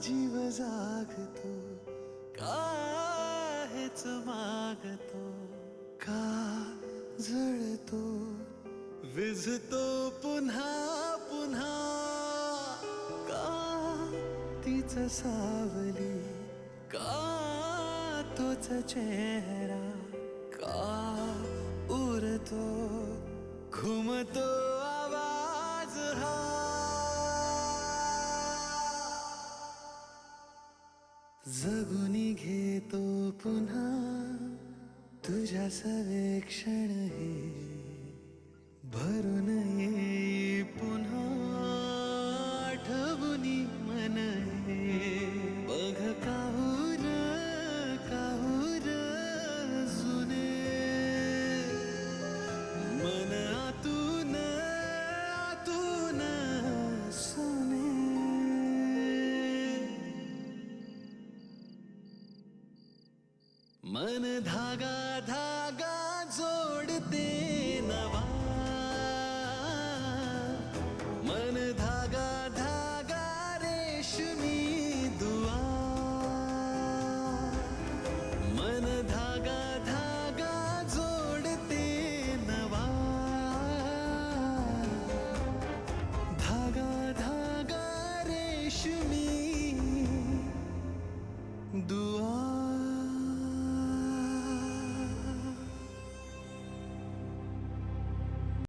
जीव जागतो, का हेच मागतो, का जळतो विझतो पुन्हा पुन्हा, का तीच सावली, का तोच चेहरा, का उरतो घुमतो आवाज हा. जगुनी घेतो पुन्हा तुझ्या सवेक्षण हे, भरून येई पुन्हा आठवुनी मन हे. बघ काहूर काहूर जुने, मन आतून आतून सोने. मन धागा धागा